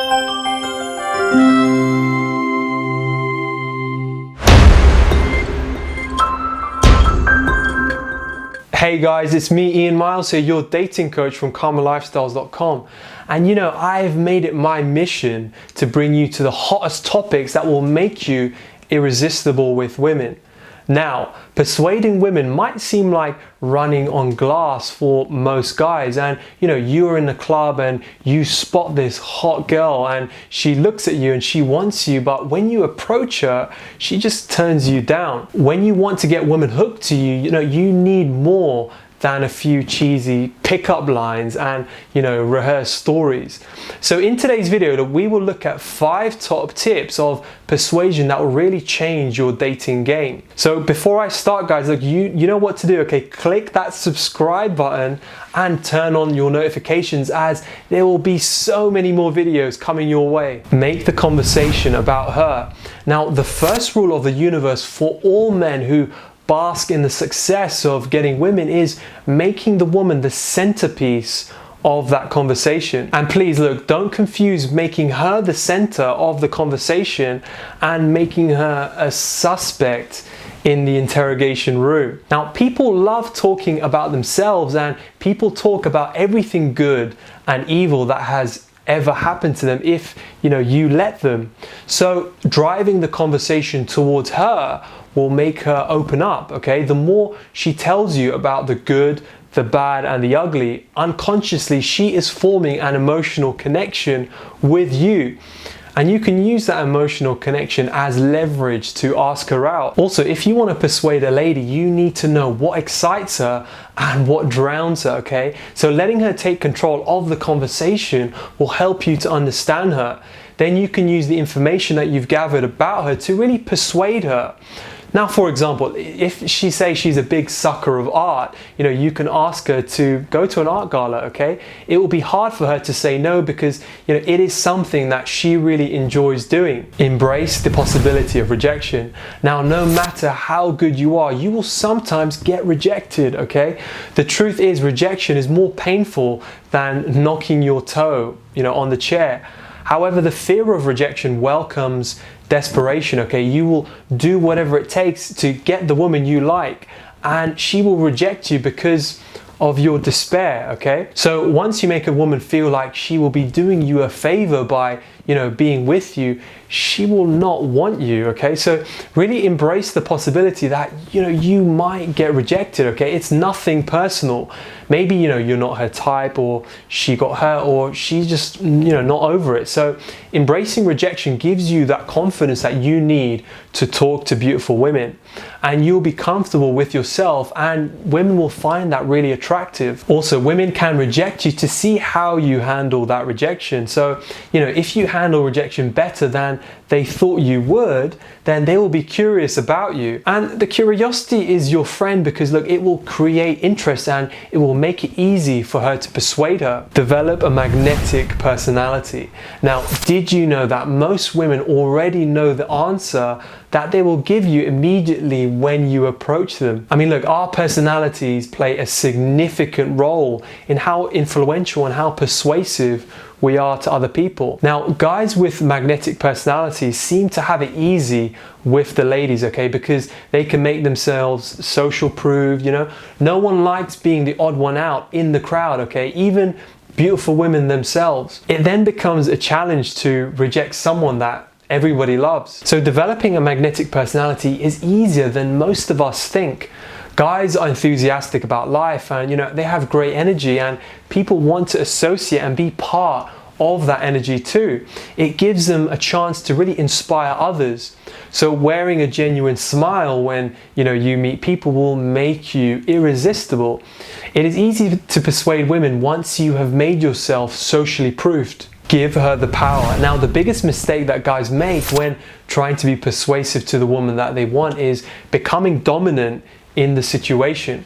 Hey guys, it's me Ian Miles here, your dating coach from calmerlifestyles.com. And you know, I've made it my mission to bring you to the hottest topics that will make you irresistible with women. Now, persuading women might seem like running on glass for most guys, and you know, you're in the club and you spot this hot girl and she looks at you and she wants you, but when you approach her, she just turns you down. When you want to get women hooked to you, you know, you need more than a few cheesy pickup lines and, you know, rehearsed stories. So in today's video, we will look at 5 top tips of persuasion that will really change your dating game. So before I start, guys, look, you know what to do, okay? Click that subscribe button and turn on your notifications, as there will be so many more videos coming your way. Make the conversation about her. Now, the first rule of the universe for all men who bask in the success of getting women is making the woman the centerpiece of that conversation. And please look, don't confuse making her the center of the conversation and making her a suspect in the interrogation room. Now, people love talking about themselves, and people talk about everything good and evil that has ever happened to them if, you know, you let them. So driving the conversation towards her will make her open up, okay? The more she tells you about the good, the bad, and the ugly, unconsciously she is forming an emotional connection with you. And you can use that emotional connection as leverage to ask her out. Also, if you want to persuade a lady, you need to know what excites her and what drowns her, okay? So letting her take control of the conversation will help you to understand her. Then you can use the information that you've gathered about her to really persuade her. Now, for example, if she says she's a big sucker of art, you know, you can ask her to go to an art gala, okay? It will be hard for her to say no because, you know, it is something that she really enjoys doing. Embrace the possibility of rejection. Now, no matter how good you are, you will sometimes get rejected, okay? The truth is, rejection is more painful than knocking your toe, you know, on the chair. However, the fear of rejection welcomes desperation, okay? You will do whatever it takes to get the woman you like, and she will reject you because of your despair, okay? So once you make a woman feel like she will be doing you a favor by, you know, being with you, she will not want you, okay? So really embrace the possibility that, you know, you might get rejected, okay? It's nothing personal. Maybe, you know, you're not her type, or she got hurt, or she's just, you know, not over it. So embracing rejection gives you that confidence that you need to talk to beautiful women, and you'll be comfortable with yourself, and women will find that really attractive. Also, women can reject you to see how you handle that rejection. So, you know, if you handle rejection better than they thought you would, then they will be curious about you. And the curiosity is your friend, because look, it will create interest and it will make it easy for her to persuade her. Develop a magnetic personality. Now, did you know that most women already know the answer that they will give you immediately when you approach them? I mean, look, our personalities play a significant role in how influential and how persuasive we are to other people. Now, guys with magnetic personalities seem to have it easy with the ladies, okay, because they can make themselves social proof, you know. No one likes being the odd one out in the crowd, okay, even beautiful women themselves. It then becomes a challenge to reject someone that everybody loves. So developing a magnetic personality is easier than most of us think. Guys are enthusiastic about life, and you know, they have great energy, and people want to associate and be part of that energy too. It gives them a chance to really inspire others. So wearing a genuine smile when, you know, you meet people will make you irresistible. It is easy to persuade women once you have made yourself socially proofed. Give her the power. Now, the biggest mistake that guys make when trying to be persuasive to the woman that they want is becoming dominant in the situation.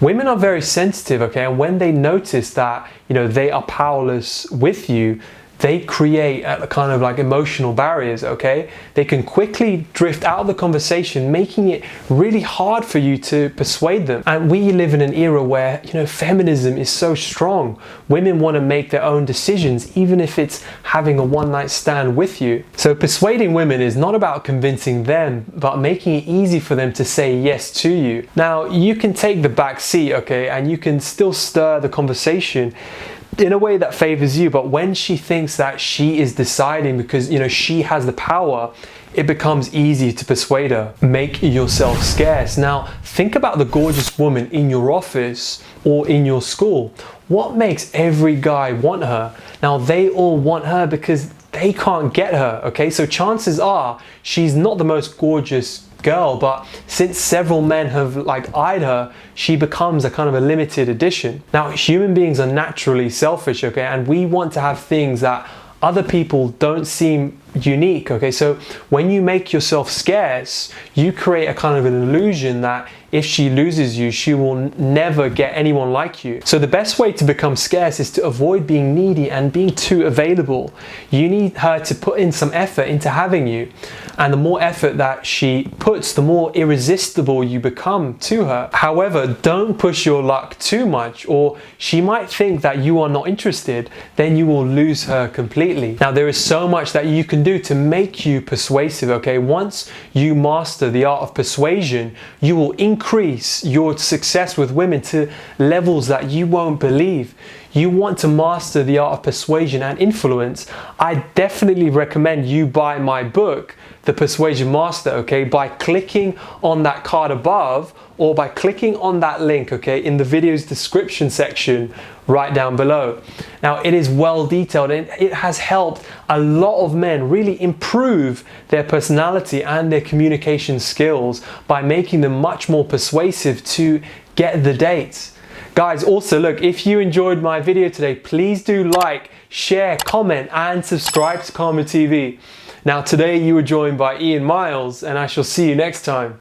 Women are very sensitive, okay, and when they notice that, you know, they are powerless with you, they create a kind of like emotional barriers, okay? They can quickly drift out of the conversation, making it really hard for you to persuade them. And we live in an era where, you know, feminism is so strong. Women want to make their own decisions, even if it's having a one-night stand with you. So persuading women is not about convincing them, but making it easy for them to say yes to you. Now, you can take the back seat, okay, and you can still stir the conversation in a way that favors you, but when she thinks that she is deciding because, you know, she has the power, it becomes easy to persuade her. Make yourself scarce. Now, think about the gorgeous woman in your office or in your school. What makes every guy want her? Now, they all want her because they can't get her, okay? So chances are she's not the most gorgeous girl, but since several men have like eyed her, she becomes a kind of a limited edition. Now, human beings are naturally selfish, okay, and we want to have things that other people don't seem unique, okay? So when you make yourself scarce, you create a kind of an illusion that if she loses you, she will never get anyone like you. So the best way to become scarce is to avoid being needy and being too available. You need her to put in some effort into having you. And the more effort that she puts, the more irresistible you become to her. However, don't push your luck too much, or she might think that you are not interested. Then you will lose her completely. Now, there is so much that you can do to make you persuasive, okay? Once you master the art of persuasion, you will increase your success with women to levels that you won't believe. You want to master the art of persuasion and influence, I definitely recommend you buy my book, The Persuasion Master, okay, by clicking on that card above or by clicking on that link, okay, in the video's description section right down below. Now, it is well detailed and it has helped a lot of men really improve their personality and their communication skills by making them much more persuasive to get the dates. Guys, also look, if you enjoyed my video today, please do like, share, comment, and subscribe to Karma TV. Now, today you were joined by Ian Miles, and I shall see you next time.